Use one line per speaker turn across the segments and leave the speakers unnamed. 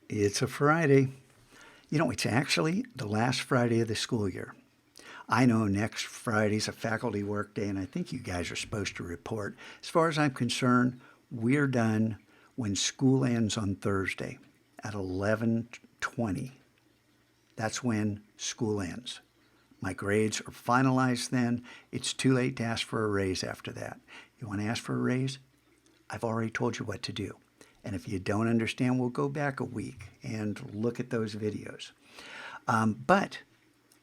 It's a Friday. You know, it's actually the last Friday of the school year. I know next Friday's a faculty work day, and I think you guys are supposed to report. As far as I'm concerned, we're done when school ends on Thursday at 11:20. That's when school ends. My grades are finalized then. It's too late to ask for a raise after that. You want to ask for a raise? I've already told you what to do. And if you don't understand, we'll go back a week and look at those videos. But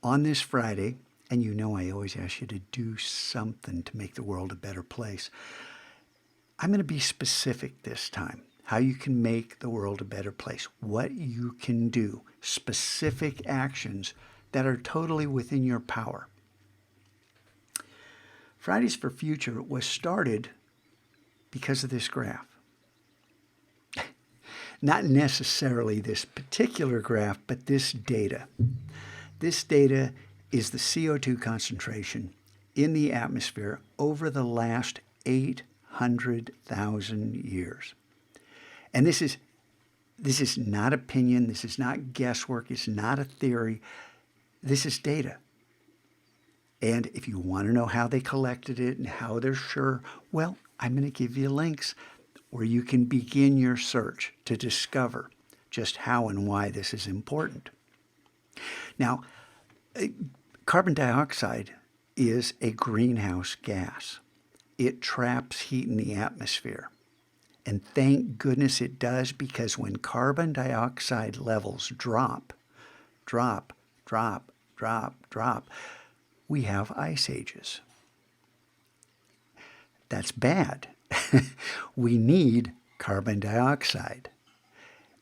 on this Friday, and you know I always ask you to do something to make the world a better place, I'm going to be specific this time. How you can make the world a better place, what you can do, specific actions that are totally within your power. Fridays for Future was started because of this graph. Not necessarily this particular graph, but this data. This data is the CO2 concentration in the atmosphere over the last 800,000 years. And this is not opinion, this is not guesswork, it's not a theory. This is data. And if you want to know how they collected it and how they're sure, well, I'm going to give you links where you can begin your search to discover just how and why this is important. Now, carbon dioxide is a greenhouse gas. It traps heat in the atmosphere. And thank goodness it does, because when carbon dioxide levels drop, we have ice ages. That's bad. We need carbon dioxide.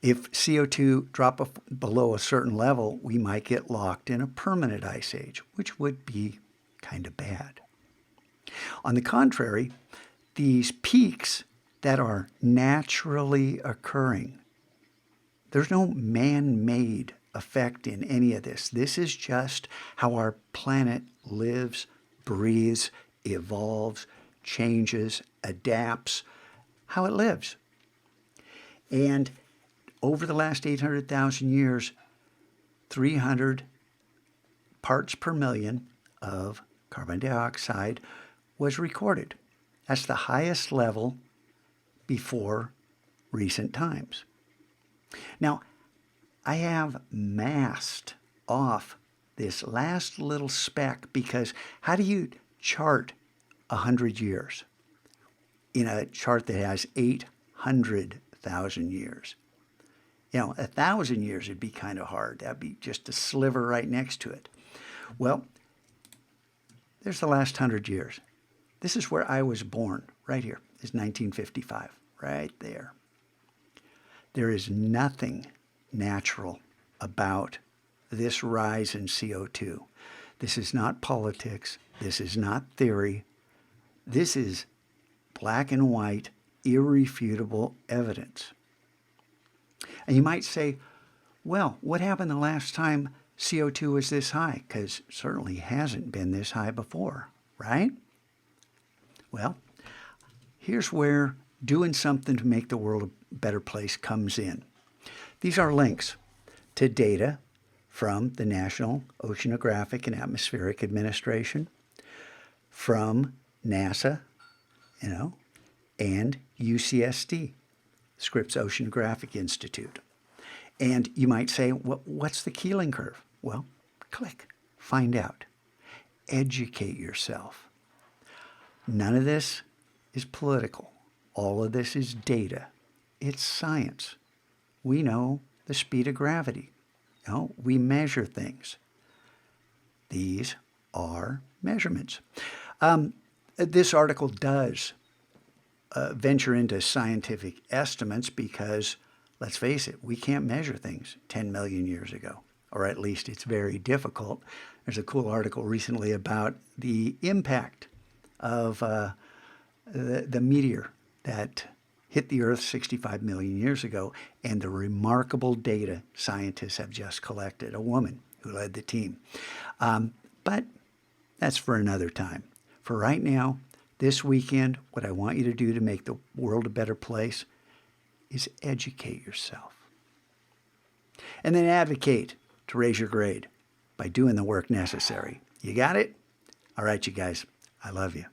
If CO2 drop below a certain level, we might get locked in a permanent ice age, which would be kind of bad. On the contrary, these peaks that are naturally occurring, there's no man-made effect in any of this. This is just how our planet lives, breathes, evolves, changes, adapts, how it lives. And over the last 800,000 years, 300 parts per million of carbon dioxide was recorded. That's the highest level before recent times. Now, I have masked off this last little speck because how do you chart 100 years in a chart that has 800,000 years? You know, 1,000 years would be kind of hard. That'd be just a sliver right next to it. Well, there's the last 100 years. This is where I was born, right here. It's 1955, right there. There is nothing natural about this rise in CO2. This is not politics. This is not theory. This is black and white, irrefutable evidence. And you might say, well, what happened the last time CO2 was this high? Because it certainly hasn't been this high before, right? Well, here's where doing something to make the world a better place comes in. These are links to data from the National Oceanographic and Atmospheric Administration, from NASA, and UCSD, Scripps Oceanographic Institute. And you might say, what's the Keeling curve? Well, click, find out. Educate yourself. None of this is political. All of this is data. It's science. We know the speed of gravity. We measure things. These are measurements. This article does venture into scientific estimates because, let's face it, we can't measure things 10 million years ago, or at least it's very difficult. There's a cool article recently about the impact of the meteor that hit the Earth 65 million years ago, and the remarkable data scientists have just collected, a woman who led the team. But that's for another time. For right now, this weekend, what I want you to do to make the world a better place is educate yourself. and then advocate to raise your grade by doing the work necessary. You got it? All right, you guys. I love you.